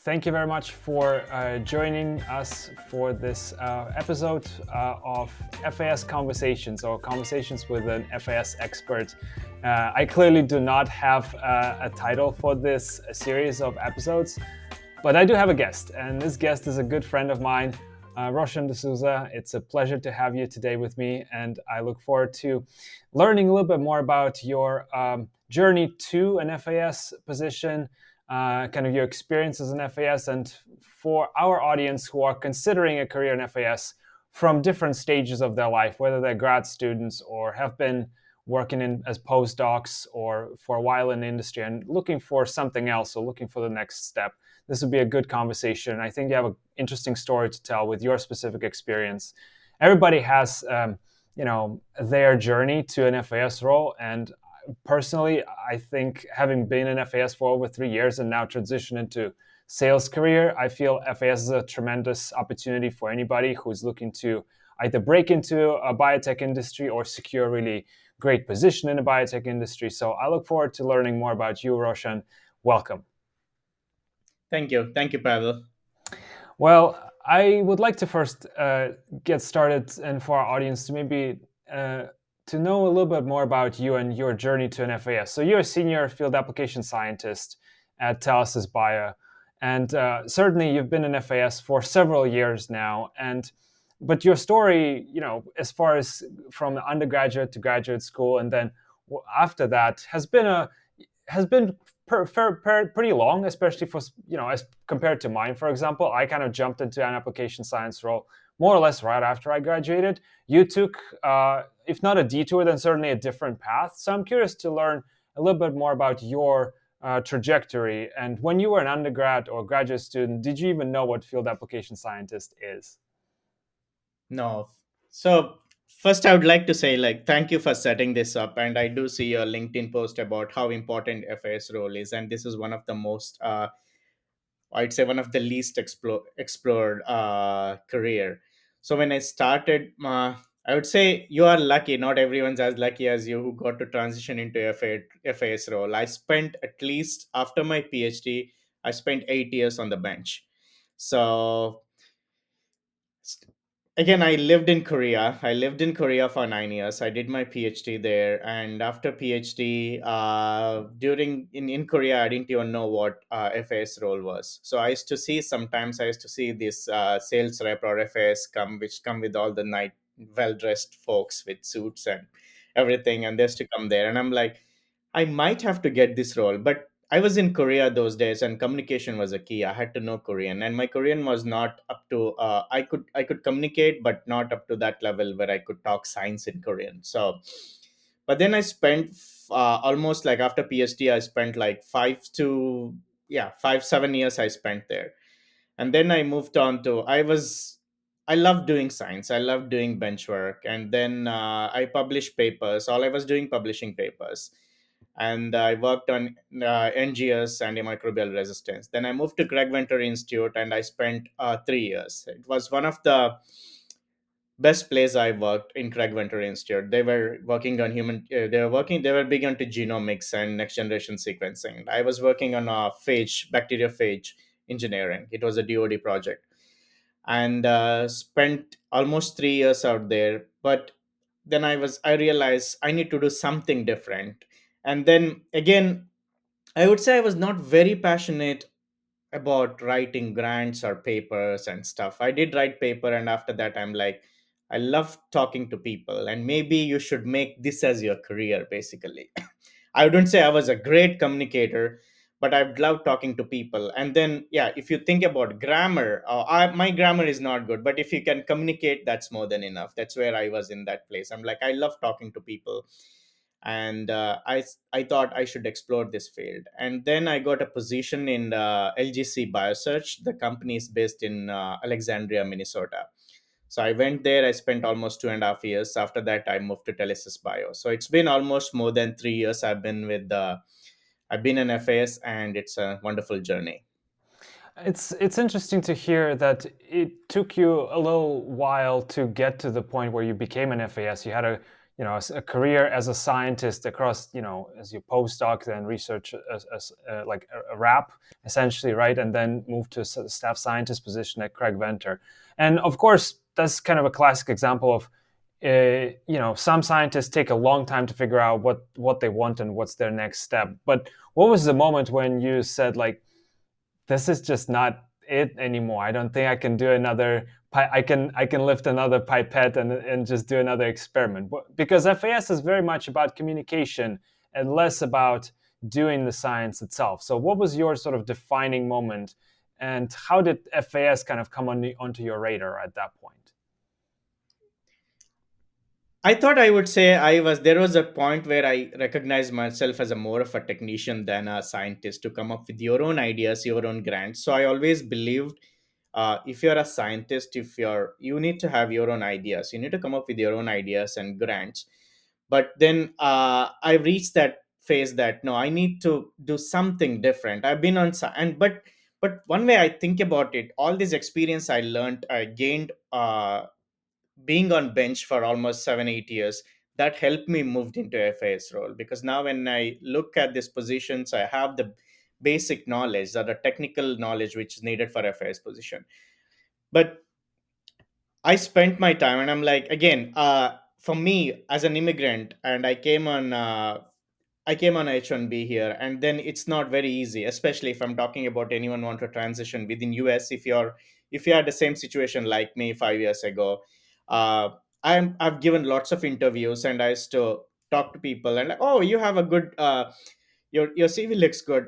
Thank you very much for joining us for this episode of FAS Conversations, or Conversations with an FAS expert. I clearly do not have a title for this series of episodes, but I do have a guest, and this guest is a good friend of mine, Roshan D'Souza. It's a pleasure to have you today with me, and I look forward to learning a little bit more about your journey to an FAS position, kind of your experience as an FAS, and for our audience who are considering a career in FAS from different stages of their life, whether they're grad students or have been working in as postdocs or for a while in the industry and looking for something else or looking for the next step. This would be a good conversation. I think you have an interesting story to tell with your specific experience. Everybody has, their journey to an FAS role, and personally, I think having been in FAS for over 3 years and now transition into sales career, I feel FAS is a tremendous opportunity for anybody who's looking to either break into a biotech industry or secure a really great position in the biotech industry. So I look forward to learning more about you, Roshan. Welcome. Thank you. Thank you, Pavel. Well, I would like to first get started, and for our audience to maybe to know a little bit more about you and your journey to an FAS. So you're a senior field application scientist at Telesis Bio, and certainly you've been in FAS for several years now. And but your story, as far as from undergraduate to graduate school, and then after that, has been pretty long, especially for as compared to mine. For example, I kind of jumped into an application science role more or less right after I graduated. You took, if not a detour, then certainly a different path. So I'm curious to learn a little bit more about your trajectory. And when you were an undergrad or graduate student, did you even know what field application scientist is? No. So first I would like to say thank you for setting this up, and I do see your LinkedIn post about how important FAS role is, and this is one of the most I'd say one of the least explored career. So when I started, I would say you are lucky. Not everyone's as lucky as you who got to transition into FAS role. I spent at least after my PhD, I spent 8 years on the bench. So again, I lived in Korea for 9 years. I did my PhD there, and after PhD, during in Korea, I didn't even know what FAS role was. So I used to see this sales rep or FAS come with all the night well dressed folks with suits and everything, and there's to come there, and I'm like, I might have to get this role, but I was in Korea those days, and communication was a key. I had to know Korean, and my Korean was not up to. I could communicate, but not up to that level where I could talk science in Korean. So, but then I spent almost like after PhD, I spent like 5 7 years I spent there, and then I moved on to. I love doing science. I love doing bench work, and then I published papers. All I was doing publishing papers, and I worked on NGS, antimicrobial resistance. Then I moved to Craig Venter Institute, and I spent 3 years. It was one of the best place I worked in Craig Venter Institute. They were working on human. They were big into genomics and next generation sequencing. I was working on a phage, bacteriophage engineering. It was a DoD project, and spent almost 3 years out there. But then I realized I need to do something different. And then again, I would say I was not very passionate about writing grants or papers and stuff. I did write paper, and after that I'm like, I love talking to people, and maybe you should make this as your career basically. I wouldn't say I was a great communicator, but I've loved talking to people. And then, yeah, if you think about grammar, my grammar is not good, but if you can communicate, that's more than enough. That's where I was in that place. I'm like, I love talking to people, and I thought I should explore this field. And then I got a position in LGC Biosearch. The company is based in Alexandria, Minnesota. So I went there. I spent almost 2.5 years. After that, I moved to Telesis Bio. So it's been almost more than 3 years. I've been an FAS, and it's a wonderful journey. It's interesting to hear that it took you a little while to get to the point where you became an FAS. You had a a career as a scientist across, as your postdoc, then research as like a wrap, essentially, right? And then move to a staff scientist position at Craig Venter. And of course, that's kind of a classic example of, some scientists take a long time to figure out what they want and what's their next step. But what was the moment when you said, like, this is just not it anymore? I don't think I can do another. I can lift another pipette and just do another experiment, because FAS is very much about communication and less about doing the science itself. So, what was your sort of defining moment, and how did FAS kind of come onto your radar at that point? I thought I would say there was a point where I recognized myself as a more of a technician than a scientist, to come up with your own ideas, your own grants. So I always believed, if you're a scientist, you need to have your own ideas, you need to come up with your own ideas and grants. But then I reached that phase that no, I need to do something different. I've been on and but one way I think about it, all this experience I gained, being on bench for almost 7 8 years, that helped me moved into FAS role, because now when I look at these positions, I have the basic knowledge, or the technical knowledge which is needed for FAS position. But I spent my time, and I'm like, again, for me as an immigrant, and I came on H1B here, and then it's not very easy, especially if I'm talking about anyone want to transition within US. If you had the same situation like me 5 years ago, uh, I've given lots of interviews, and I used to talk to people, and like, oh, you have a good, your CV looks good.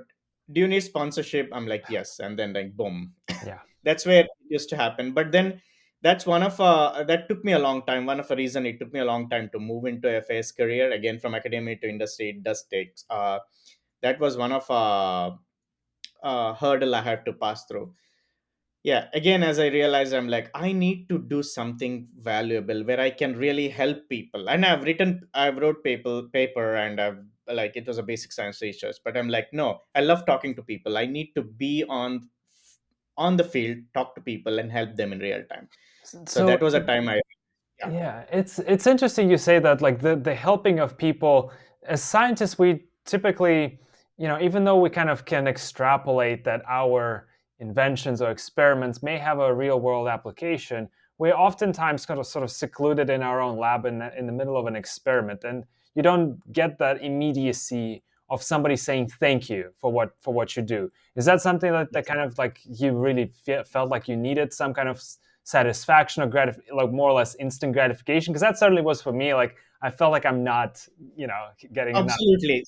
Do you need sponsorship? I'm like, yes, and then like boom, Yeah. that's where it used to happen. But then that took me a long time. One of the reason it took me a long time to move into FAS career, again, from academia to industry, it does take, that was one of hurdle I had to pass through. Yeah, again, as I realized, I'm like, I need to do something valuable where I can really help people. And I've wrote paper, and I've, like, it was a basic science research, but I'm like, no, I love talking to people. I need to be on the field, talk to people, and help them in real time. So that So was a time I, yeah. yeah, it's interesting you say that, like the helping of people. As scientists, we typically, even though we kind of can extrapolate that our inventions or experiments may have a real world application, we're oftentimes kind of sort of secluded in our own lab in the middle of an experiment, and you don't get that immediacy of somebody saying thank you for what you do. Is that something that kind of like you really felt like you needed some kind of satisfaction or like more or less instant gratification? Because that certainly was for me. Like, I felt like I'm not, getting enough. Absolutely.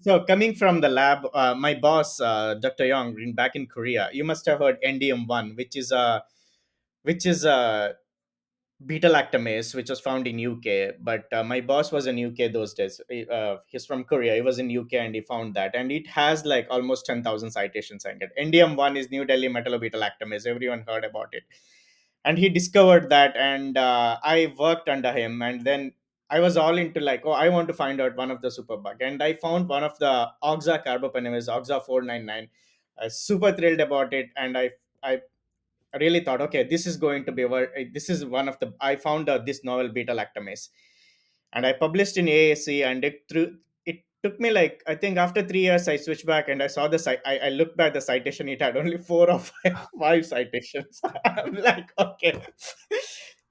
So coming from the lab, my boss, Dr. Young, back in Korea, you must have heard NDM1, which is a beta lactamase, which was found in UK. But my boss was in UK those days. He's from Korea. He was in UK, and he found that, and it has like almost 10,000 citations. And NDM1 is New Delhi metallobeta lactamase. Everyone heard about it, and he discovered that, and I worked under him, and then I was all into like, oh, I want to find out one of the superbug, and I found one of the oxa carbapenemase, oxa 499. I was super thrilled about it, and I really thought, okay, this is going to be this is one of the, I found this novel beta lactamase, and I published in AAC, and it took me like, I think after 3 years I switched back, and I saw the I looked back the citation, it had only four or five citations. I'm like, okay.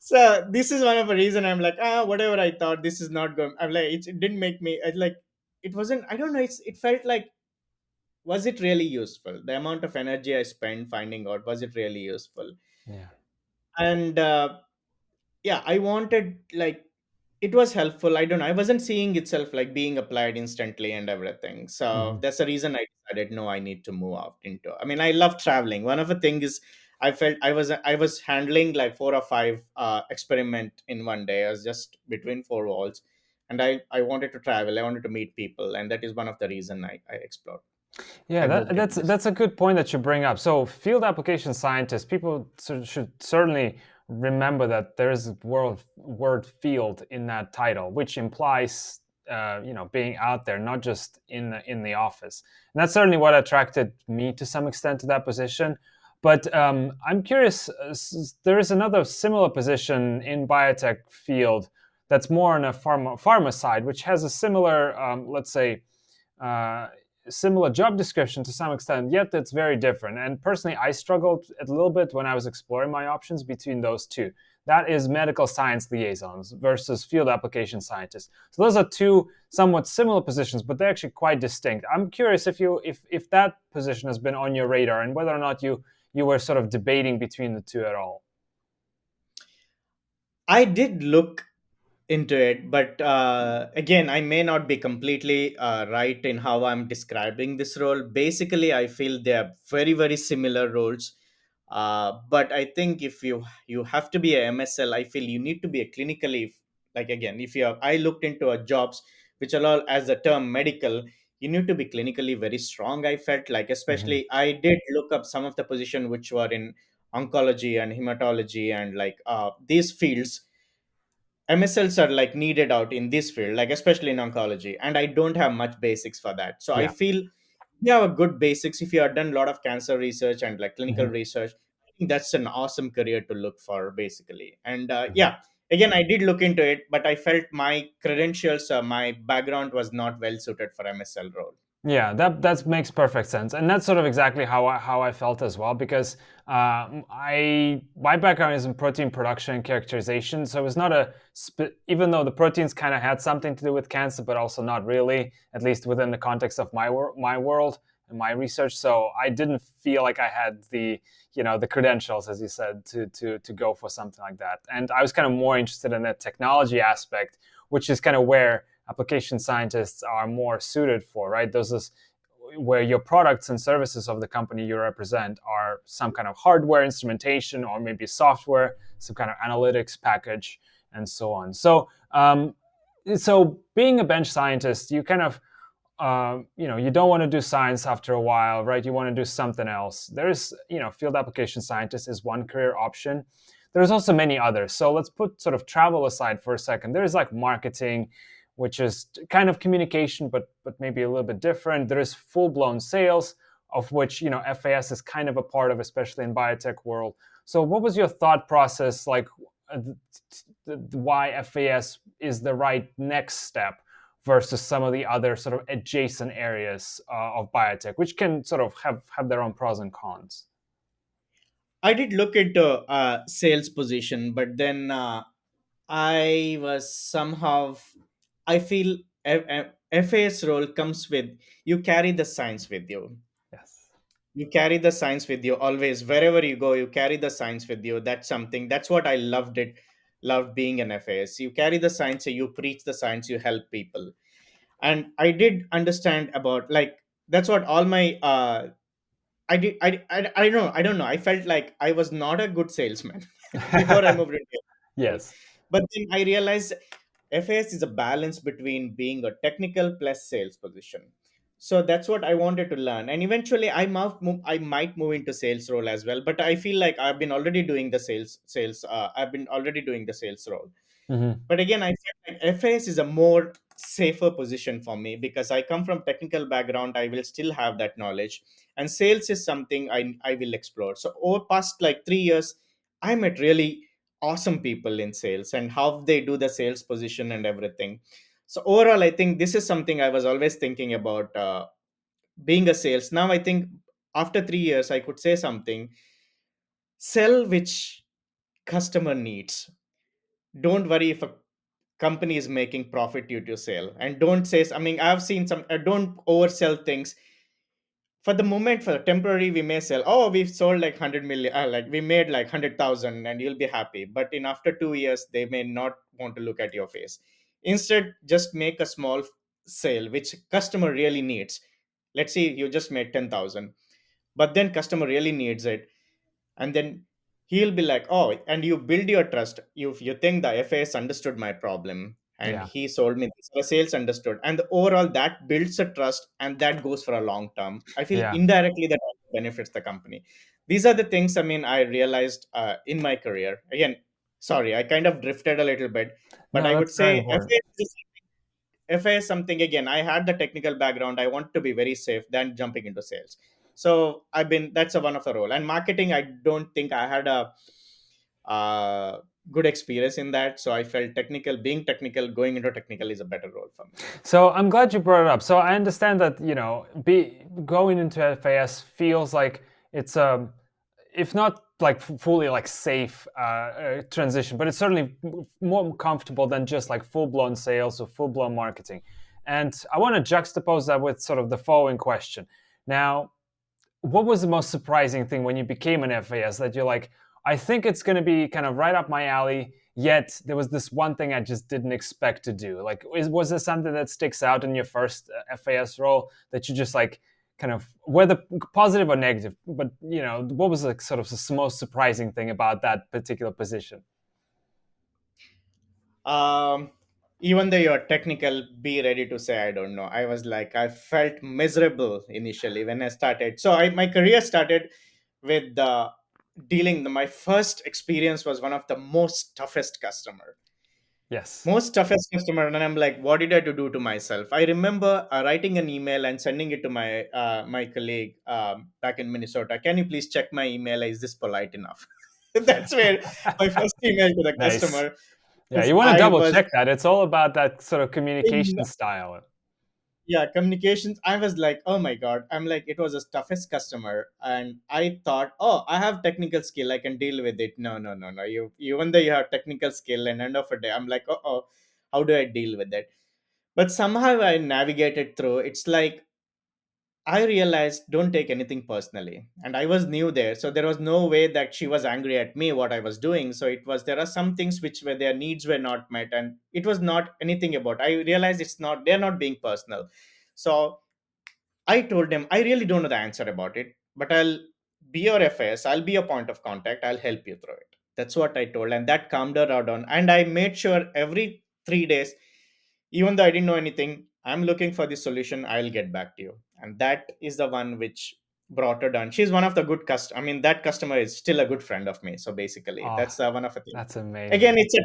So this is one of the reason I'm like, whatever, I thought this is not going, I'm like, it didn't make me, like, it wasn't, I don't know, it felt like, was it really useful, the amount of energy I spent finding out, was it really useful? Yeah. And yeah, I wanted, like, it was helpful, I don't know, I wasn't seeing itself like being applied instantly and everything. So Mhm. that's the reason I decided, no, I need to move out into, I mean, I love traveling. One of the things is, I felt I was handling like four or five experiment in one day. I was just between four walls, and I wanted to travel, I wanted to meet people, and that is one of the reason I explored, Yeah, I moved into this. that's a good point that you bring up. So, field application scientists, people should certainly remember that there is a word field in that title, which implies, being out there, not just in the office. And that's certainly what attracted me to some extent to that position. But I'm curious. There is another similar position in biotech field that's more on a pharma side, which has a similar, let's say, uh, similar job description to some extent, yet it's very different. And personally, I struggled a little bit when I was exploring my options between those two. That is medical science liaisons versus field application scientists. So those are two somewhat similar positions, but they're actually quite distinct. I'm curious if that position has been on your radar and whether or not you were sort of debating between the two at all. I did look into it, but again, I may not be completely right in how I'm describing this role. Basically, I feel they are very, very similar roles. But I think if you have to be a MSL, I feel you need to be a clinically, like, again, if you have, I looked into a jobs which allow as the term medical, you need to be clinically very strong. I felt like, Hmm. especially I did look up some of the position which were in oncology and hematology and like these fields. MSLs are like needed out in this field, like especially in oncology, and I don't have much basics for that. So I Yeah. feel you have a good basics if you have done a lot of cancer research and like clinical Hmm. research. I think that's an awesome career to look for, basically. And Hmm. yeah, again, I did look into it, but I felt my credentials, my background was not well suited for MSL role. Yeah, that makes perfect sense, and that's sort of exactly how I felt as well. Because I my background is in protein production and characterization, so it's not even though the proteins kind of had something to do with cancer, but also not really, at least within the context of my world and my research. So I didn't feel like I had the credentials, as you said, to go for something like that. And I was kind of more interested in the technology aspect, which is kind of where application scientists are more suited for, right? Those is where your products and services of the company you represent are some kind of hardware instrumentation or maybe software, some kind of analytics package, and so on. So being a bench scientist, you kind of you don't want to do science after a while, right? You want to do something else. There's, field application scientist is one career option. There's also many others. So let's put sort of travel aside for a second. There's like marketing, which is kind of communication, but maybe a little bit different. There is full blown sales, of which FAS is kind of a part of, especially in biotech world. So what was your thought process like? Why FAS is the right next step versus some of the other sort of adjacent areas of biotech, which can sort of have their own pros and cons. I did look into sales position, but then I was somehow, I feel FAS role comes with, you carry the science with you. Yes. You carry the science with you always. Wherever you go, you carry the science with you. That's something, that's what I loved being an FAS. You carry the science, you preach the science, you help people. And I did understand about, like, that's what all my I don't know. I felt like I was not a good salesman before I moved into it. Yes. But then I realized FAS is a balance between being a technical plus sales position. So that's what I wanted to learn. And eventually I might move into sales role as well. But I feel like I've been already doing the sales. I've been already doing the sales role. Hmm. But again, I feel like FAS is a more safer position for me because I come from technical background. I will still have that knowledge, and sales is something I will explore. So over past like 3 years, I met really awesome people in sales and how they do the sales position and everything. So overall, I think this is something I was always thinking about, being a sales. Now I think after 3 years, I could say something: sell which customer needs. Don't worry if a company is making profit due to sale, and don't say, I mean, I've seen some, don't oversell things. For the moment, for the temporary, we may sell, oh, we've sold like 100 million, like we made like 100,000 and you'll be happy, but in after 2 years they may not want to look at your face. Instead, just make a small sale which customer really needs. Let's see, you just made 10,000, but then customer really needs it, and then he'll be like, oh, and you build your trust. You think the FAS understood my problem and Yeah. he sold me this, the sales understood, and the overall that builds a trust, and that goes for a long term. I feel Yeah. indirectly that benefits the company. These are the things, I mean, I realized in my career. Again, sorry, I kind of drifted a little bit, but No, I would that's very say important. FA is something, again, I had the technical background. I want to be very safe than jumping into sales. So that's a one of the role. And marketing, I don't think I had a good experience in that. So I felt technical, being technical, going into technical is a better role for me. So I'm glad you brought it up. So I understand that be going into FAS feels like it's a, if not like fully like safe transition, but it's certainly more comfortable than just like full blown sales or full blown marketing. And I want to juxtapose that with sort of the following question. Now, what was the most surprising thing when you became an FAS that you're like, I think it's going to be kind of right up my alley, yet there was this one thing I just didn't expect to do? Like, was there something that sticks out in your first FAS role that you just like, kind of, whether positive or negative, but what was like sort of the most surprising thing about that particular position? um Even though you're technical, be ready to say I don't know. I was like, I felt miserable initially when I started. So my career started with dealing. My first experience was one of the most toughest customer, Yes. most toughest customer, and I'm like, what did I to do to myself? I remember writing an email and sending it to my colleague back in Minnesota. Can you please check my email? Is this polite enough? That's where my first email to the Nice. customer. Yeah, you want to I double was check that. It's all about that sort of in, communication style. yeah, communications. I was like, oh my god. I'm like, it was the toughest customer, and I thought, oh, I have technical skill, I can deal with it. No, no, no, no. You, even though you have technical skill, and end of a day, I'm like, oh, how do I deal with it? But somehow I navigated through. It's like I realized, don't take anything personally. And I was new there. So there was no way that she was angry at me, what I was doing. So it was, there are some things which were, their needs were not met. And it was not anything about, I realized it's not, they're not being personal. So I told him, I really don't know the answer about it, but I'll be your FS. I'll be your point of contact. I'll help you through it. That's what I told. And that calmed her down. And I made sure every 3 days, even though I didn't know anything, I'm looking for the solution. I'll get back to you. And that is the one which brought her down. She's one of the good customers. I mean, that customer is still a good friend of me. So basically, Oh, that's one of the things. that's amazing. Again, it's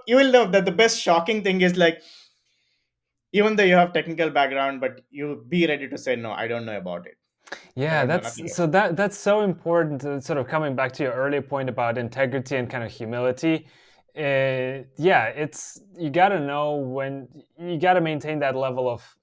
you will know that the best shocking thing is like, even though you have technical background, but you be ready to say, no, I don't know about it. I Yeah, don't know that's nothing so about that's so important. Sort of coming back to your earlier point about integrity and kind of humility. Yeah, it's you got to know when you got to maintain that level of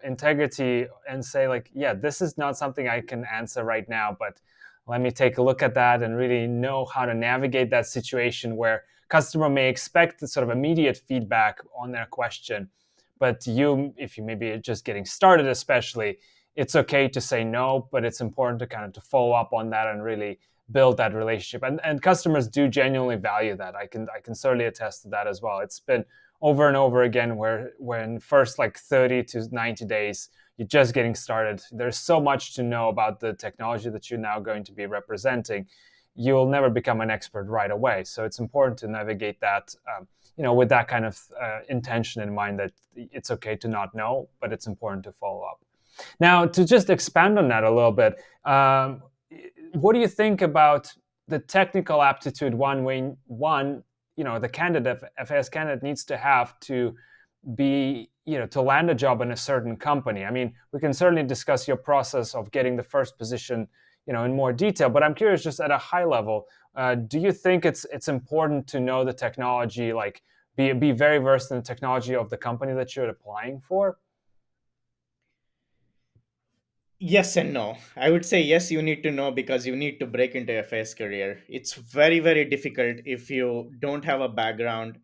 integrity and say like, yeah, this is not something I can answer right now, but let me take a look at that and really know how to navigate that situation where customer may expect sort of immediate feedback on their question, but you, if you maybe just getting started, especially it's okay to say no, but it's important to kind of to follow up on that and really build that relationship. And customers do genuinely value that. I can certainly attest to that as well. It's been over and over again where when first like 30 to 90 days, you're just getting started. There's so much to know about the technology that you're now going to be representing. You'll never become an expert right away. So it's important to navigate that, with that kind of intention in mind that it's okay to not know, but it's important to follow up. Now, to just expand on that a little bit, what do you think about the technical aptitude the candidate, FAS candidate needs to have to be, to land a job in a certain company? I mean, we can certainly discuss your process of getting the first position, in more detail, but I'm curious just at a high level, do you think it's important to know the technology, like be very versed in the technology of the company that you're applying for? Yes and no. I would say yes, you need to know because you need to break into a FS career. It's very, very difficult if you don't have a background.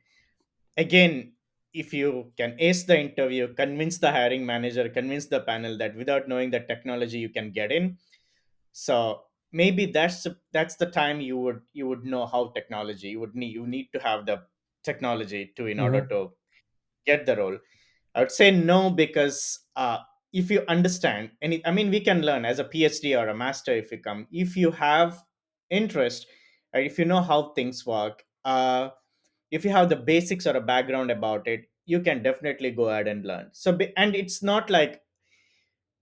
Again, if you can ace the interview, convince the hiring manager, convince the panel that without knowing the technology you can get in. So maybe that's the time you would know how technology, you need to have the technology to in order Mm-hmm. to get the role. I would say no because if you understand any, I mean, we can learn as a PhD or a master if you come, if you have interest, if you know how things work, if you have the basics or a background about it, you can definitely go ahead and learn. So, and it's not like,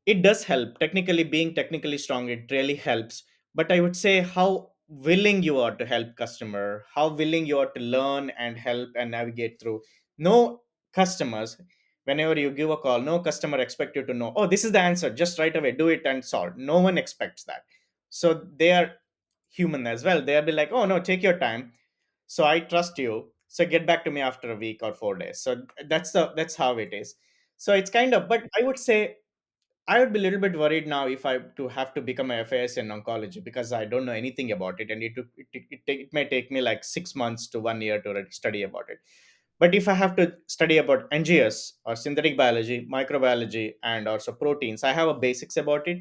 it does help technically, being technically strong, it really helps. But I would say how willing you are to help customer, how willing you are to learn and help and navigate through. No customers, whenever you give a call, no customer expect you to know, oh, this is the answer, just right away do it and solve. No one expects that. So they are human as well. They'll be like, oh no, take your time, So I trust you, so get back to me after a week or 4 days. So that's how it is. So it's kind of, but I would say I would be a little bit worried now if I to have to become a FAS in oncology, because I don't know anything about it, and it may take me like 6 months to 1 year to study about it. But if I have to study about NGS or synthetic biology, microbiology, and also proteins, I have a basics about it.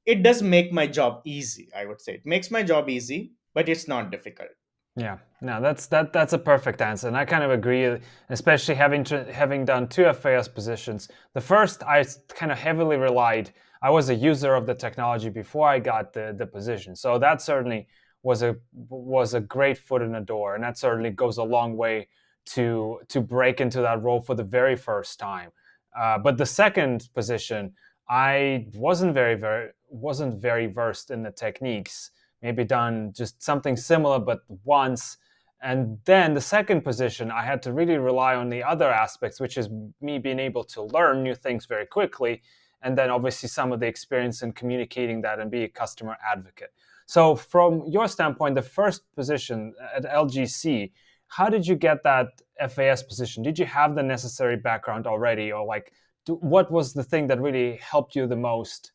It does make my job easy. I would say it makes my job easy, but it's not difficult. Yeah, no, that's a perfect answer, and I kind of agree. Especially having done two FAS positions. The first, kind of heavily relied. I was a user of the technology before I got the position, so that certainly was a great foot in the door, and that certainly goes a long way to break into that role for the very first time. But the second position, I wasn't very versed in the techniques, maybe done just something similar but once. And then the second position, I had to really rely on the other aspects, which is me being able to learn new things very quickly. And then obviously some of the experience in communicating that and be a customer advocate. So, from your standpoint, the first position at LGC, how did you get that FAS position? Did you have the necessary background already, or like, what was the thing that really helped you the most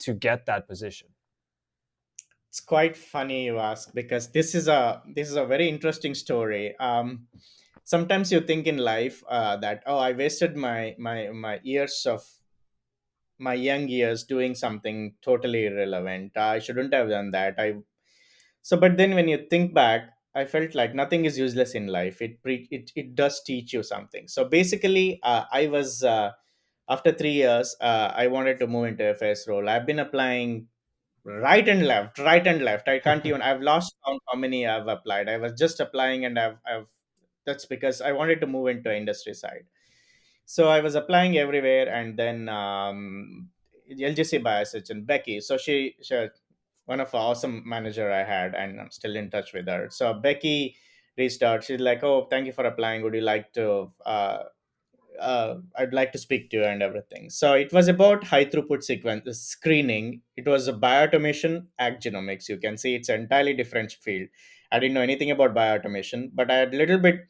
to get that position? It's quite funny you ask, because this is a very interesting story. Sometimes you think in life that, oh, I wasted my years of my young years doing something totally irrelevant. I shouldn't have done that. But then when you think back, I felt like nothing is useless in life. It does teach you something. So basically, I was after 3 years, I wanted to move into a FS role. I've been applying right and left, right and left. I can't even. I've lost count how many I've applied. I was just applying, and I've. That's because I wanted to move into industry side. So I was applying everywhere, and then LGC BioTech and Becky. So she one of the awesome manager I had, and I'm still in touch with her. So Becky reached out. She's like, "Oh, thank you for applying. Would you like to I'd like to speak to you," and everything. So it was about high throughput sequence screening. It was a bioautomation ag genomics. You can see it's an entirely different field. I didn't know anything about bioautomation, but I had a little bit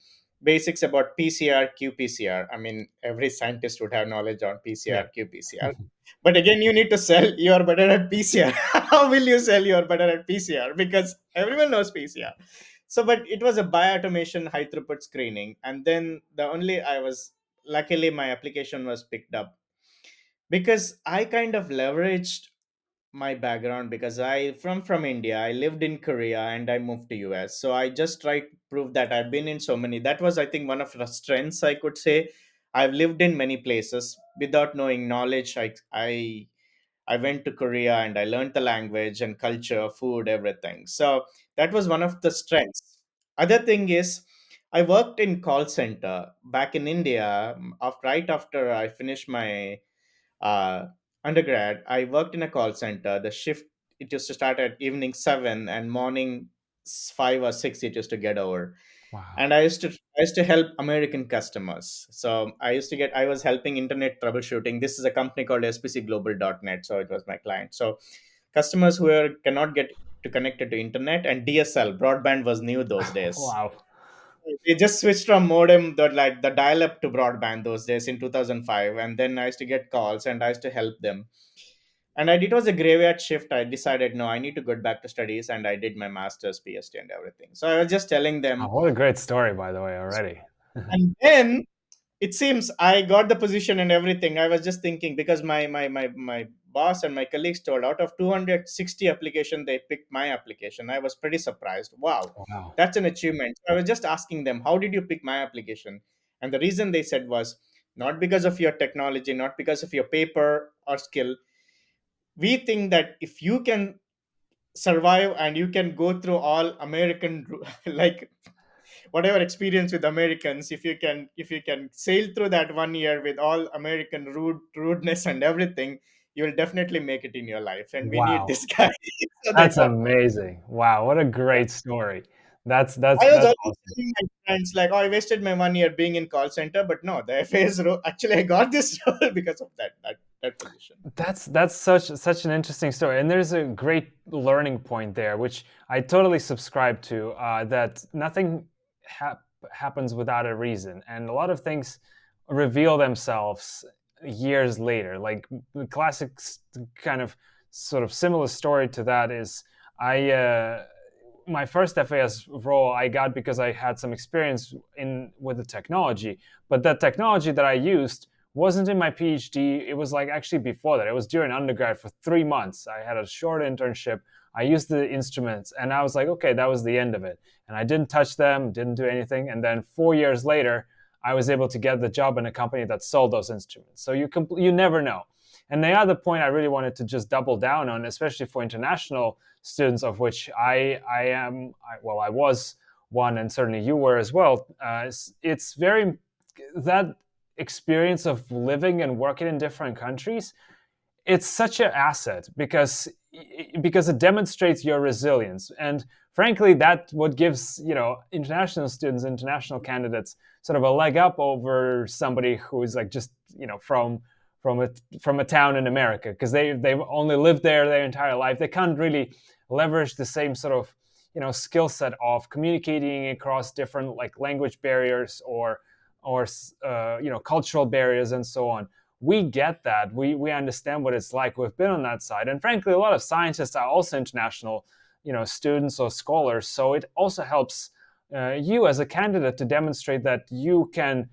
basics about PCR, qPCR. I mean, every scientist would have knowledge on Yeah. PCR, qPCR. But again, you need to sell you're better at PCR. How will you sell you're better at PCR? Because everyone knows PCR. So, but it was a bioautomation high throughput screening. And then the only I was luckily my application was picked up because I kind of leveraged my background, because I from India. I lived in Korea and I moved to US. So I just tried to prove that I've been in so many. That was, I think, one of the strengths, I could say. I've lived in many places without knowing knowledge. I went to Korea and I learned the language and culture, food, everything. So that was one of the strengths. Other thing is, I worked in call center back in India. Right after I finished my uh, undergrad, I worked in a call center. The shift, it used to start at evening 7 and morning 5 or 6. It used to get over, Wow. and I used to help American customers. So I was helping internet troubleshooting. This is a company called spcglobal.net, so it was my client. So customers who cannot get to connected to internet, and DSL broadband was new those days. Wow. They just switched from modem, the dial up, to broadband those days in 2005. And then I used to get calls and I used to help them. And it was a graveyard shift. I decided, no, I need to go back to studies, and I did my master's, PhD, and everything. So I was just telling Oh, them. what a great story, by the way, already. And then it seems I got the position and everything. I was just thinking, because my boss and my colleagues told, out of 260 application, they picked my application. I was pretty surprised. Wow, Wow. that's an achievement. So I was just asking them, how did you pick my application? And the reason they said was, not because of your technology, not because of your paper or skill. We think that if you can survive and you can go through all American like whatever experience with Americans, if you can sail through that 1 year with all American rudeness and everything, you will definitely make it in your life. And we need Wow. this guy. So they That's thought. amazing. Wow, what a great story. That's I that's was that's always awesome. telling my friends like, oh, I wasted my 1 year being in call center, but no, the FA's role. Actually, I got this role because of that. that position. That's such an interesting story, and there's a great learning point there, which I totally subscribe to. That nothing happens without a reason, and a lot of things reveal themselves years later. Like the classic kind of sort of similar story to that is I. My first FAS role I got because I had some experience in with the technology, but that technology that I used wasn't in my PhD. It was like actually before that. It was during undergrad for 3 months. I had a short internship. I used the instruments and I was like, okay, that was the end of it. And I didn't touch them, didn't do anything. And then 4 years later, I was able to get the job in a company that sold those instruments. So you never know. And the other point I really wanted to just double down on, especially for international students, of which I was one, and certainly you were as well. It's very that experience of living and working in different countries, it's such an asset because it demonstrates your resilience. And frankly, that what gives international students, international candidates, sort of a leg up over somebody who's like just from a town in America, because they've only lived there their entire life. They can't really leverage the same sort of skill set of communicating across different like language barriers or cultural barriers and so on. We get that. We understand what it's like. We've been on that side, and frankly, a lot of scientists are also international, students or scholars. So it also helps you as a candidate to demonstrate that you can,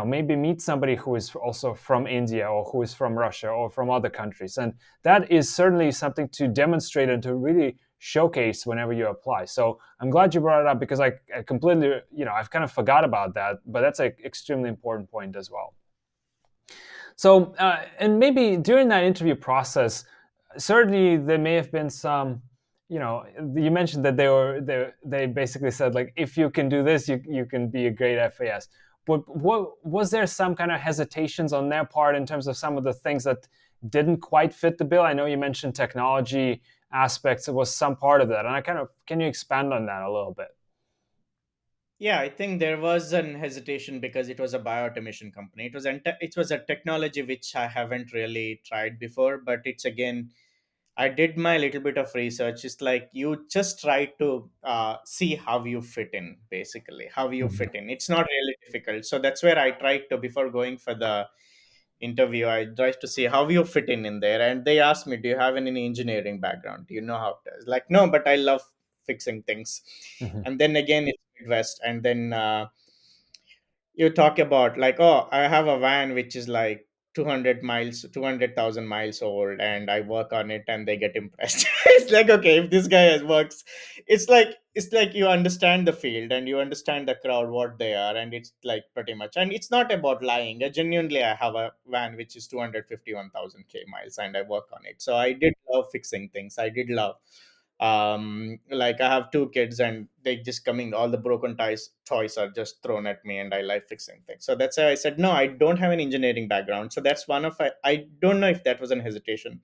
maybe meet somebody who is also from India or who is from Russia or from other countries, and that is certainly something to demonstrate and to really showcase whenever you apply. So I'm glad you brought it up because I completely, I've kind of forgot about that, but that's an extremely important point as well. So, and maybe during that interview process, certainly there may have been some, you mentioned that they basically said like, if you can do this, you can be a great FAS. But what was there some kind of hesitations on their part in terms of some of the things that didn't quite fit the bill? I know you mentioned technology aspects. It was some part of that, and can you expand on that a little bit? Yeah, I think there was an hesitation because it was a bioautomation company. It was a technology which I haven't really tried before, but it's again, I did my little bit of research. It's like you just try to see how you fit in, basically, how you Mhm. fit in. It's not really difficult. So that's where I tried to, before going for the interview, I tried to see how you fit in there. And they asked me, do you have any engineering background? Do you know how to? Like, no, but I love fixing things. Mhm. And then again, it's Midwest. And then you talk about like, oh, I have a van which is like 200,000 miles old, and I work on it and they get impressed. It's like, okay, if this guy has works, it's like you understand the field and you understand the crowd what they are, and it's like pretty much, and it's not about lying. Genuinely, I have a van which is 251,000 miles and I work on it. So I did love fixing things. I did love, like, I have two kids and they just coming, all the broken toys are just thrown at me, and I like fixing things. So that's why I said no, I don't have an engineering background. So that's one of, I don't know if that was an hesitation,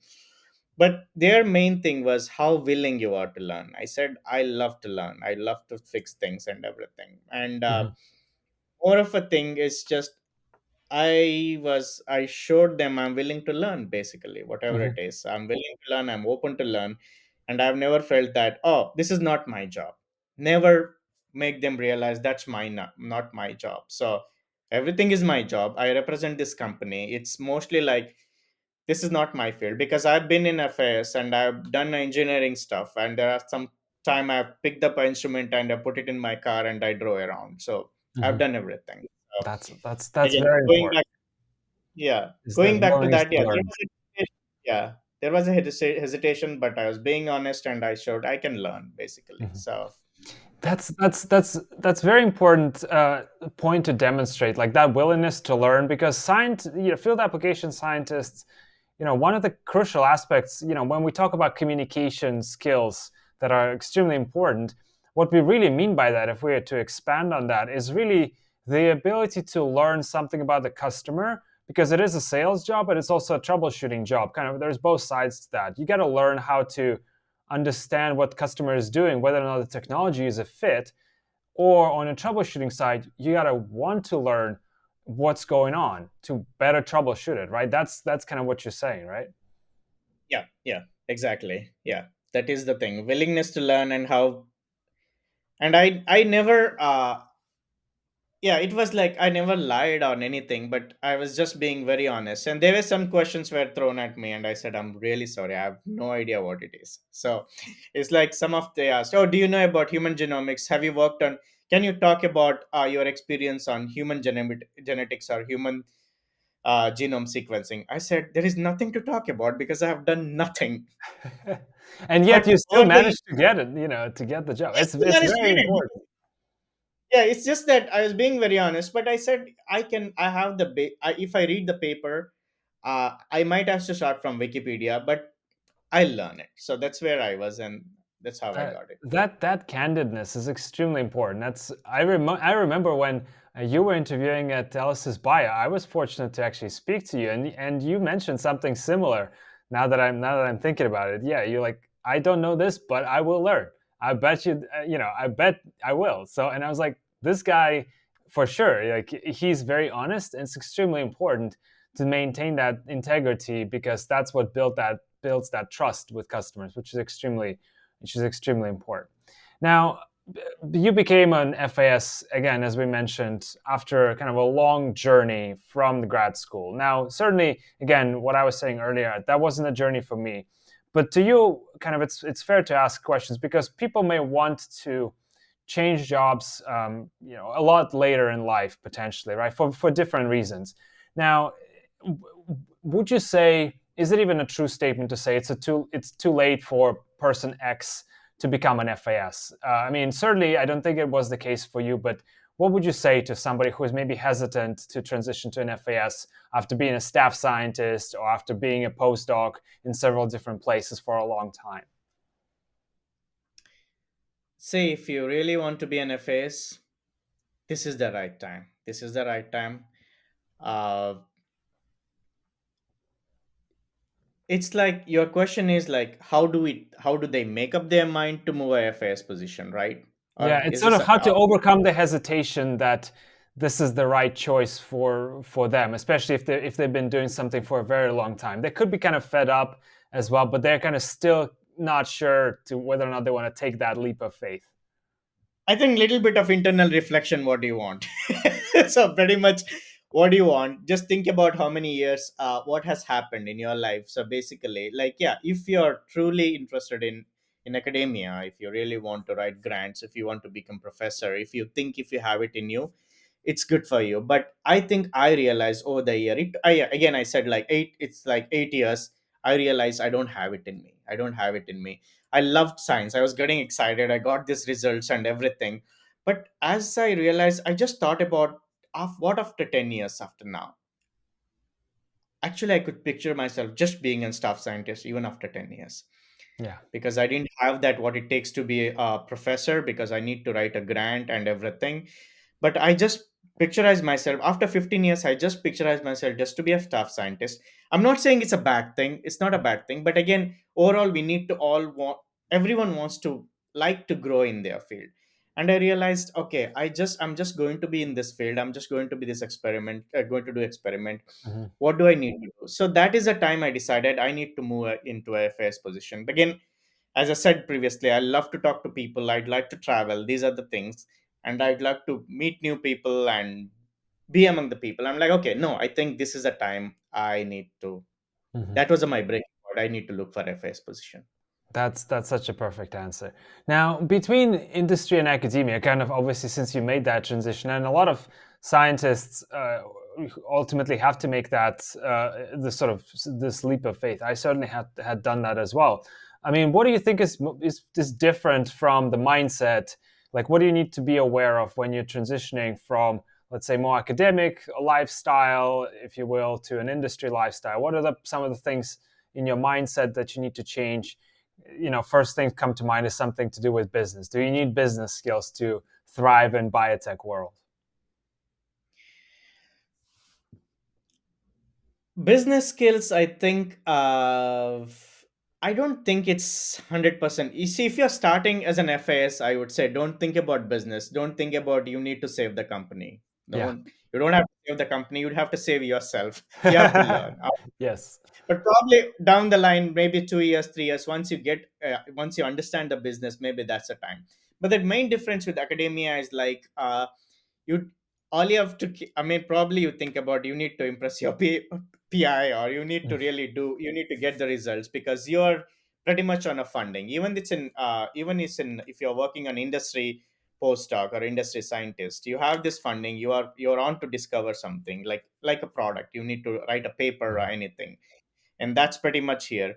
but their main thing was how willing you are to learn. I said I love to learn, I love to fix things and everything. And Mhm. more of a thing is just, I showed them I'm willing to learn, basically, whatever it Mhm. is. I'm willing to learn, I'm open to learn. And I've never felt that, oh, this is not my job. Never make them realize that's not my job. So everything is my job. I represent this company. It's mostly like, this is not my field, because I've been in affairs and I've done engineering stuff. And there are some time I've picked up an instrument and I put it in my car and I drove around. So I've Mhm. done everything. So That's again, very going important. back, yeah, Is that going back to willingness that, to yeah, learn? there was a hesitation, but I was being honest and I showed I can learn, basically. Mhm. So yeah. That's very important point to demonstrate, like that willingness to learn, because field application scientists, one of the crucial aspects, when we talk about communication skills that are extremely important, what we really mean by that, if we are to expand on that, is really the ability to learn something about the customer, because it is a sales job, but it's also a troubleshooting job. Kind of, there's both sides to that. You got to learn how to understand what customer is doing, whether or not the technology is a fit, or on a troubleshooting side, you gotta want to learn what's going on to better troubleshoot it, right? That's kind of what you're saying, right? Yeah, yeah, exactly. Yeah, that is the thing. Willingness to learn and how. And I never yeah, it was like I never lied on anything, but I was just being very honest. And there were some questions were thrown at me, and I said, I'm really sorry, I have no idea what it is. So it's like some of they asked, oh, do you know about human genomics? Have you worked on, can you talk about your experience on human genetics or human genome sequencing? I said, there is nothing to talk about because I have done nothing. And yet But you still over the, managed to get it, to get the job. I still It's managed to very get it. important. Yeah, it's just that I was being very honest, but I said I have the if I read the paper, I might have to start from Wikipedia, but I'll learn it. So that's where I was, and that's how I That got it. that candidness is extremely important. I remember when you were interviewing at Ellis's Bio. I was fortunate to actually speak to you, and you mentioned something similar. Now that I'm thinking about it, yeah, you're like, I don't know this, but I will learn. I bet you, I bet I will. So, and I was like, this guy, for sure, like he's very honest, and it's extremely important to maintain that integrity because that's what builds that trust with customers, which is extremely important. Now, you became an FAS again, as we mentioned, after kind of a long journey from the grad school. Now, certainly, again, what I was saying earlier, that wasn't a journey for me. But to you, kind of, it's fair to ask questions because people may want to change jobs, a lot later in life potentially, right? For different reasons. Now, would you say is it even a true statement to say it's too late for person X to become an FAS? I mean, certainly, I don't think it was the case for you, but what would you say to somebody who is maybe hesitant to transition to an FAS after being a staff scientist or after being a postdoc in several different places for a long time? Say if you really want to be an FAS, this is the right time. This is the right time. Uh, it's like your question is like, how do they make up their mind to move a FAS position, right? Yeah, Or it's is sort this of a, how to overcome the hesitation that this is the right choice for them, especially if they've been doing something for a very long time. They could be kind of fed up as well, but they're kind of still not sure to whether or not they want to take that leap of faith. I think little bit of internal reflection. What do you want? So pretty much, what do you want? Just think about how many years, what has happened in your life. So basically, like yeah, if you're truly interested in academia, if you really want to write grants, if you want to become professor, if you think if you have it in you, it's good for you. But I think I realized over the year, again I said like eight. It's like 8 years. I realized I don't have it in me. I don't have it in me. I loved science. I was getting excited. I got these results and everything. But as I realized, I just thought about what after 10 years after now. Actually, I could picture myself just being a staff scientist even after 10 years Yeah. because I didn't have that what it takes to be a professor because I need to write a grant and everything. But I just picturize myself after 15 years. I just picturize myself just to be a staff scientist. I'm not saying it's a bad thing. It's not a bad thing. But again, overall, we need to all want. Everyone wants to like to grow in their field. And I realized, okay, I'm just going to be in this field. I'm just going to be this experiment. Going to do experiment. Mhm. What do I need to do? So that is the time I decided I need to move into a FAS position. Again, as I said previously, I love to talk to people. I'd like to travel. These are the things. And I'd like to meet new people and be among the people. I'm like, okay, no, I think this is a time I need to. Mhm. That was my breaking point. I need to look for FAS position. That's such a perfect answer. Now, between industry and academia, kind of obviously since you made that transition, and a lot of scientists ultimately have to make that this sort of this leap of faith. I certainly had done that as well. I mean, what do you think is different from the mindset? Like, what do you need to be aware of when you're transitioning from, let's say, more academic lifestyle, if you will, to an industry lifestyle? What are some of the things in your mindset that you need to change? First things come to mind is something to do with business. Do you need business skills to thrive in biotech world? Business skills, I think, I don't think it's 100%. You see, if you're starting as an FAS, I would say don't think about business. Don't think about you need to save the company. Yeah. Don't. You don't have to save the company, you'd have to save yourself. You have to learn. Yes. But probably down the line, maybe 2 years, 3 years, once you understand the business, maybe that's the time. But the main difference with academia is like, you all you have to I mean, probably you think about, you need to impress your PI, or you need to get the results, because you're pretty much on a funding. Even it's in if you're working on industry postdoc or industry scientist, you have this funding, you're on to discover something like a product, you need to write a paper or anything. And that's pretty much here.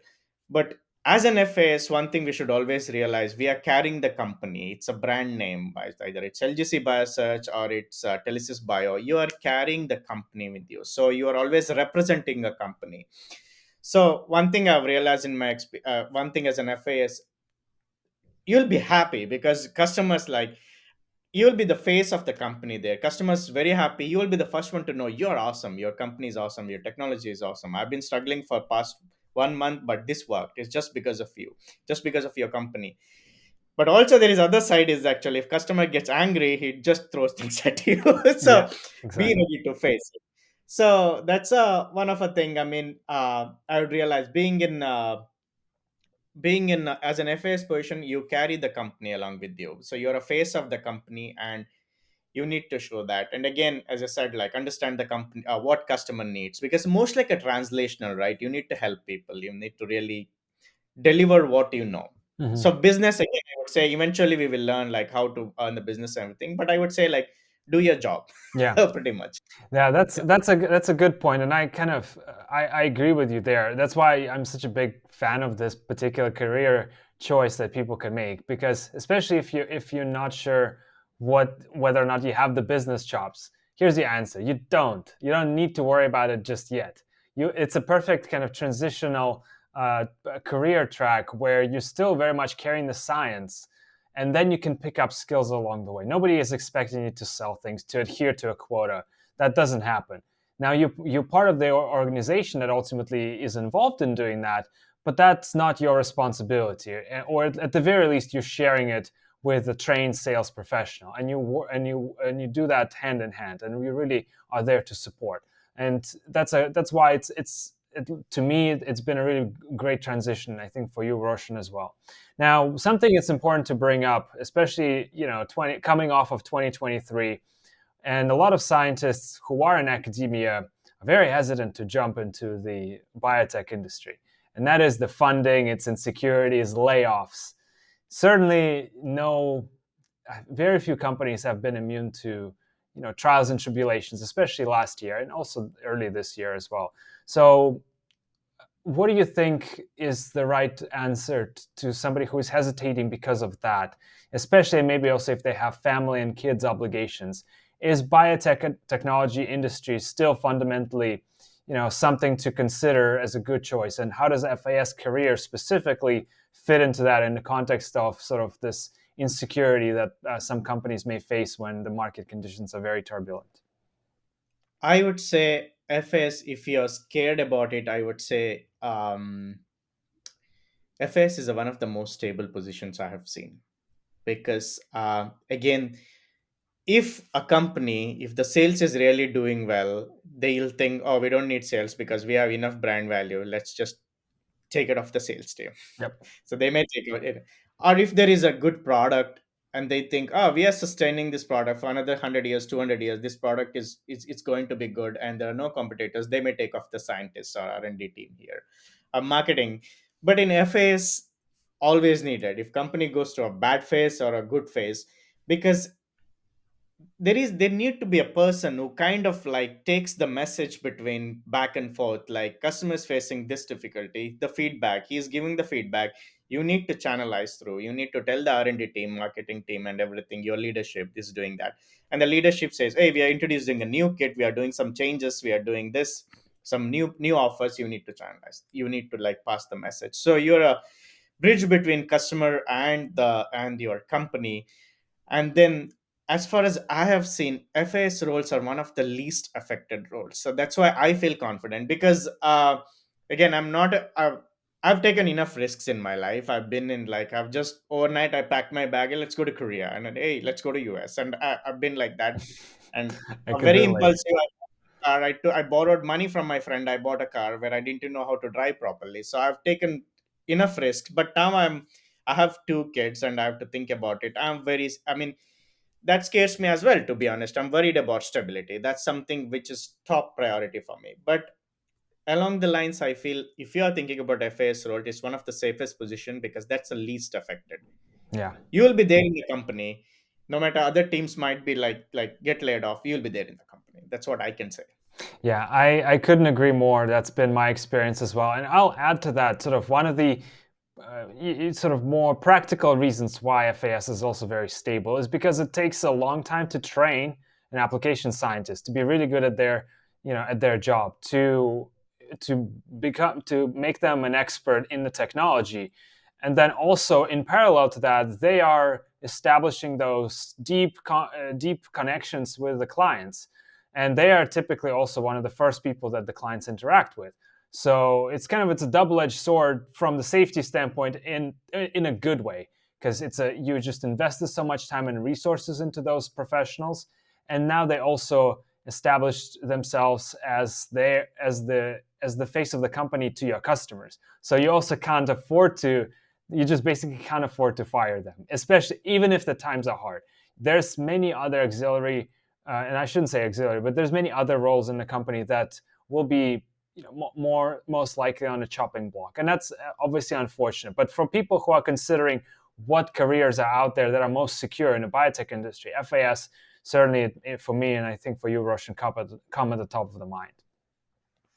But as an FAS, one thing we should always realize, we are carrying the company. It's a brand name. Either it's LGC BioSearch or it's Telesis Bio. You are carrying the company with you. So you are always representing a company. So one thing I've realized one thing as an FAS, you'll be happy because customers like, you'll be the face of the company there. Customers very happy. You will be the first one to know you're awesome. Your company is awesome. Your technology is awesome. I've been struggling for past 1 month, but this worked. It's just because of you, just because of your company. But also there is other side is actually, if customer gets angry, he just throws things at you. Yeah, So be exactly. ready to face it. So that's one of a thing. I mean, I would realize being in as an FAS position, you carry the company along with you. So you're a face of the company, and you need to show that. And again, as I said, like, understand the company, what customer needs, because most like a translational, right? You need to help people, you need to really deliver what you know. Hmm. So business, again, I would say eventually we will learn like how to earn the business and everything, but I would say like, do your job. Yeah. Pretty much. Yeah, that's Yeah. that's a good point, and I kind of I agree with you there. That's why I'm such a big fan of this particular career choice that people can make, because especially if you're not sure whether or not you have the business chops, here's the answer: you don't. You don't need to worry about it just yet. It's a perfect kind of transitional career track where you're still very much carrying the science, and then you can pick up skills along the way. Nobody is expecting you to sell things, to adhere to a quota. That doesn't happen. Now you're part of the organization that ultimately is involved in doing that, but that's not your responsibility, or at the very least you're sharing it with a trained sales professional, and you do that hand in hand, and we really are there to support. And that's why to me it's been a really great transition, I think, for you, Roshan, as well. Now, something that's important to bring up, especially 20 coming off of 2023, and a lot of scientists who are in academia are very hesitant to jump into the biotech industry. And that is the funding, its insecurities, layoffs. Certainly, very few companies have been immune to trials and tribulations, especially last year and also early this year as well. So what do you think is the right answer to somebody who is hesitating because of that, especially maybe also if they have family and kids obligations? Is biotech technology industry still fundamentally something to consider as a good choice, and how does FAS career specifically fit into that in the context of sort of this insecurity that some companies may face when the market conditions are very turbulent? I would say FS, if you're scared about it, I would say FS is one of the most stable positions I have seen, because again, if the sales is really doing well, they'll think, oh, we don't need sales because we have enough brand value, let's just take it off the sales team. Yep. So they may take it. Or if there is a good product and they think, oh, we are sustaining this product for another 100 years, 200 years, this product is it's going to be good and there are no competitors, they may take off the scientists or R&D team here, marketing. But in FAs, always needed if company goes to a bad phase or a good phase, because there need to be a person who kind of like takes the message between back and forth, like customers facing this difficulty, the feedback, he's giving the feedback, you need to channelize through, you need to tell the R&D team, marketing team and everything, your leadership is doing that. And the leadership says, hey, we are introducing a new kit, we are doing some changes, we are doing this, some new offers, you need to channelize, you need to like pass the message. So you're a bridge between customer and your company. And then, as far as I have seen, FAS roles are one of the least affected roles. So that's why I feel confident, because again, I'm not. I've taken enough risks in my life. I've been in like I've just overnight I packed my bag and let's go to Korea, and then, hey, let's go to US, and I've been like that, and I I'm could very relate. impulsive. I borrowed money from my friend. I bought a car where I didn't know how to drive properly. So I've taken enough risks. But now I have two kids and I have to think about it. I mean, that scares me as well, to be honest. I'm worried about stability. That's something which is top priority for me. But along the lines, I feel if you are thinking about FAS role, it's one of the safest position because that's the least affected. Yeah. You will be there in the company. No matter other teams might be like get laid off, you'll be there in the company. That's what I can say. Yeah, I couldn't agree more. That's been my experience as well. And I'll add to that sort of one of the sort of more practical reasons why FAS is also very stable is because it takes a long time to train an application scientist to be really good at their, at their job, to become, to make them an expert in the technology. And then also in parallel to that, they are establishing those deep connections with the clients, and they are typically also one of the first people that the clients interact with. So it's a double-edged sword from the safety standpoint in a good way, because you just invested so much time and resources into those professionals, and now they also established themselves as the face of the company to your customers. So you also can't afford to you just basically can't afford to fire them, especially even if the times are hard. There's many other auxiliary, and I shouldn't say auxiliary, but there's many other roles in the company that will be most likely on a chopping block, and that's obviously unfortunate. But for people who are considering what careers are out there that are most secure in the biotech industry, FAS certainly, for me, and I think for you, Roshan, come at the top of the mind.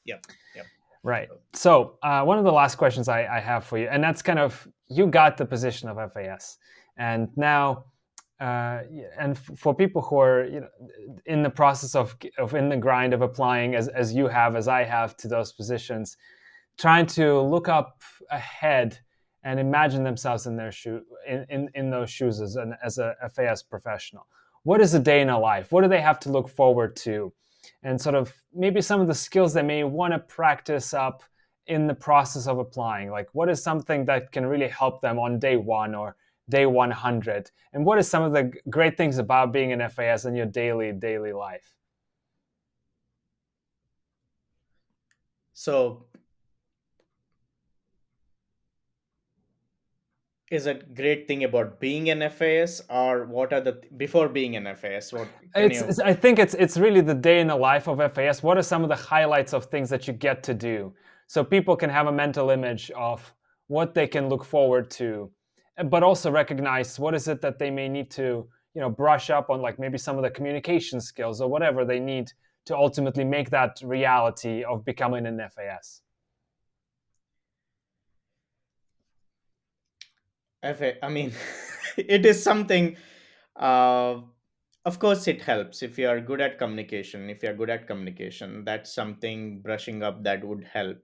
Yep. Yep. Right. So one of the last questions I have for you, and that's kind of, you got the position of FAS, and now, and for people who are in the process of in the grind of applying as you have, as I have, to those positions, trying to look up ahead and imagine themselves in their in those shoes as a FAS professional. What is a day in a life? What do they have to look forward to? And sort of maybe some of the skills they may want to practice up in the process of applying. Like, what is something that can really help them on day one or day 100? And what is some of the great things about being an FAS in your daily life? So, is it great thing about being an FAS, or what are before being an FAS? What can you? I think it's really the day in the life of FAS. What are some of the highlights of things that you get to do, so people can have a mental image of what they can look forward to, but also recognize what is it that they may need to brush up on, like maybe some of the communication skills or whatever they need to ultimately make that reality of becoming an FAS. I mean, it is something. Uh, of course, it helps if you are good at communication. If you are good at communication, that's something brushing up that would help.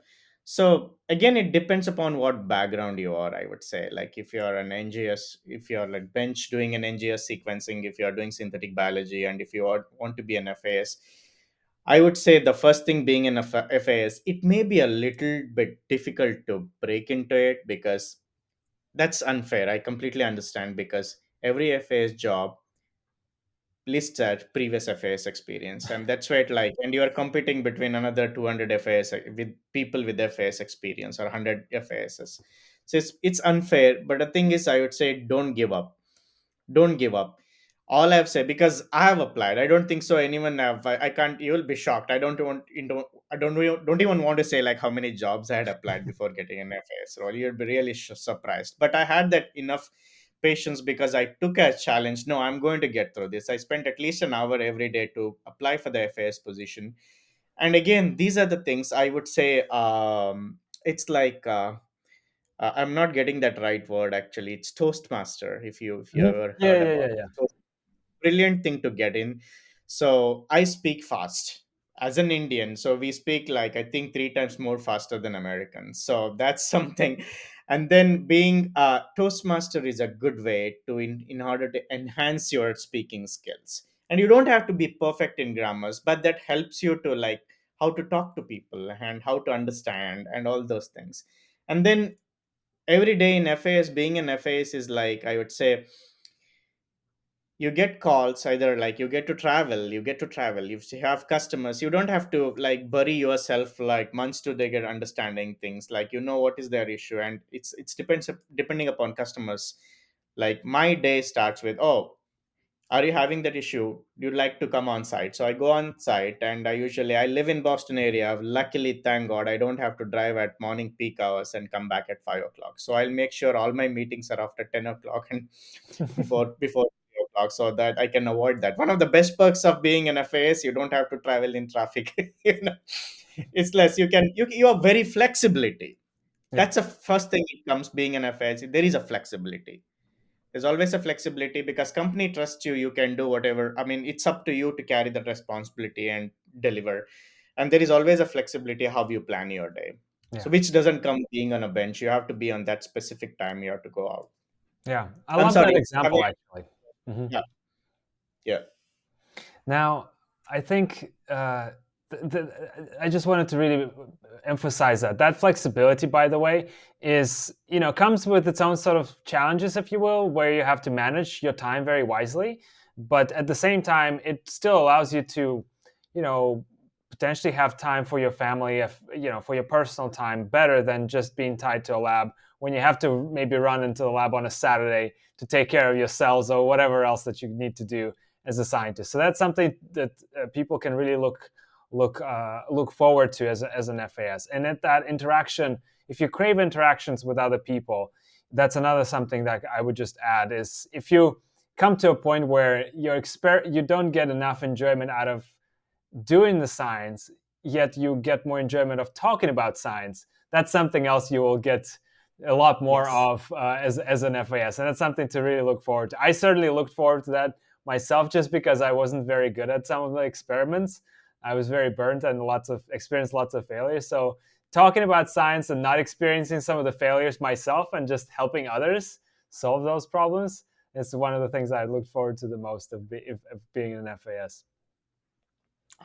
So again, it depends upon what background you are. I would say, like if you are an NGS, if you are like bench doing an NGS sequencing, if you are doing synthetic biology, and if you want to be an FAS, I would say the first thing being an FAS, it may be a little bit difficult to break into it because that's unfair. I completely understand because every FA's job lists at previous FAS experience, and that's why it like, and you are competing between another 200 FAS with people with FAS experience or 100 FASs. So it's unfair. But the thing is, I would say don't give up. Don't give up. All I've said, because I have applied, I don't think so anyone have. I can't. You will be shocked. I don't want. You know, don't even want to say like how many jobs I had applied before getting an FAS role. You'd be really surprised. But I had that enough patience because I took a challenge. No, I'm going to get through this. I spent at least an hour every day to apply for the FAS position. And again, these are the things I would say. It's like. I'm not getting that right word actually. It's Toastmaster. If you Mhm. ever Yeah, heard yeah, about yeah, yeah. it, brilliant thing to get in. So I speak fast as an Indian. So we speak like I think three times more faster than Americans. So that's something. And then being a Toastmaster is a good way to in order to enhance your speaking skills. And you don't have to be perfect in grammars, but that helps you to like how to talk to people and how to understand and all those things. And then every day in FAS, being an FAS is like, I would say, you get calls, either like you get to travel, you have customers, you don't have to like bury yourself like months to they get understanding things, like what is their issue, and it's depending upon customers. Like my day starts with, oh, are you having that issue, you'd like to come on site, so I go on site, and I live in Boston area, luckily, thank god, I don't have to drive at morning peak hours and come back at 5 o'clock, so I'll make sure all my meetings are after 10 o'clock and before 3 o'clock, so that I can avoid that. One of the best perks of being an FAS, you don't have to travel in traffic. It's less, you have very flexibility. Yeah, That's the first thing it comes being an FAS, there is a flexibility. There's always a flexibility because company trusts you, you can do whatever, I mean, it's up to you to carry the responsibility and deliver. And there is always a flexibility how you plan your day, yeah, so which doesn't come being on a bench, you have to be on that specific time, you have to go out. yeah. I I'm love that sorry, have example you? actually. Mhm. Yeah, yeah. Now, I think I just wanted to really emphasize that flexibility, by the way, is comes with its own sort of challenges, if you will, where you have to manage your time very wisely. But at the same time, it still allows you to, you know, potentially have time for your family, if for your personal time, better than just being tied to a lab when you have to maybe run into the lab on a Saturday to take care of your cells or whatever else that you need to do as a scientist. So that's something that people can really look forward to as an FAS. And at that interaction, if you crave interactions with other people, that's another something that I would just add is if you come to a point where you don't get enough enjoyment out of doing the science, yet you get more enjoyment of talking about science. That's something else you will get a lot more Yes. of as an FAS, and that's something to really look forward to. I certainly looked forward to that myself, just because I wasn't very good at some of the experiments. I was very burnt and experienced lots of failures. So talking about science and not experiencing some of the failures myself and just helping others solve those problems is one of the things I looked forward to the most of being an FAS.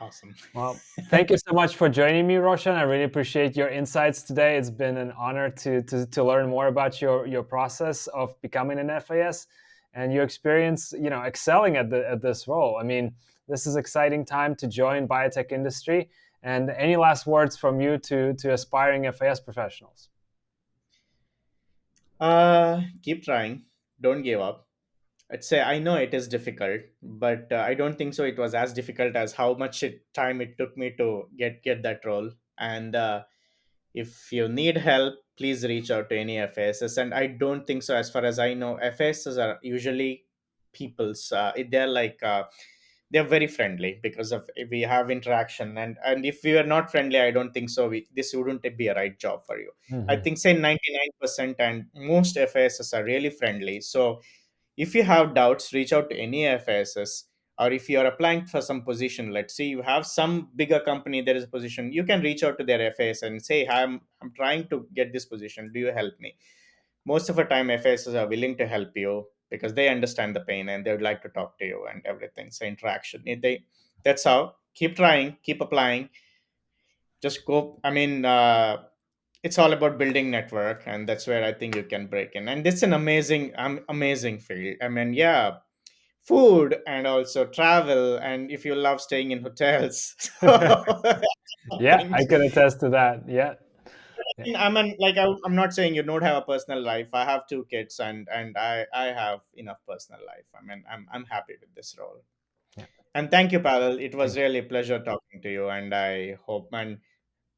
Awesome. Well, thank you so much for joining me, Roshan. I really appreciate your insights today. It's been an honor to learn more about your process of becoming an FAS and your experience, excelling at this role. I mean, this is exciting time to join biotech industry. And any last words from you to aspiring FAS professionals? Keep trying, don't give up. I'd say I know it is difficult, but I don't think so. It was as difficult as how much time it took me to get that role. And if you need help, please reach out to any FASs. And I don't think so. As far as I know, FASs are usually people's. They're like they're very friendly because of we have interaction. And if we are not friendly, I don't think so. This wouldn't be a right job for you. I Hmm. think say 99%, and most FASs are really friendly. So if you have doubts, reach out to any FSS. Or if you are applying for some position, let's say you have some bigger company, there is a position, you can reach out to their FS and say, "Hi, I'm trying to get this position. Do you help me?" Most of the time, FSs are willing to help you because they understand the pain and they would like to talk to you and everything. So interaction, that's how. Keep trying, keep applying. Just go. I mean, it's all about building network, and that's where I think you can break in. And it's an amazing field. I mean, yeah, food and also travel, and if you love staying in hotels. Yeah, I Things. can attest to that. Yeah. Yeah. I mean, like I'm not saying you don't have a personal life. I have two kids, and I have enough personal life. I mean, I'm happy with this role. Yeah. And thank you, Pavel. It was Thank you. really a pleasure talking to you, and I hope. And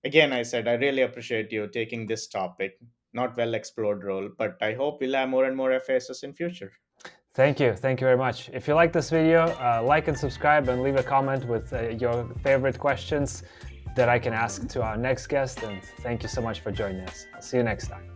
again, I said I really appreciate you taking this topic, not well explored role, but I hope we'll have more and more FSS in future. Thank you. Thank you very much. If you like this video, like and subscribe and leave a comment with your favorite questions that I can ask to our next guest. And thank you so much for joining us. I'll see you next time.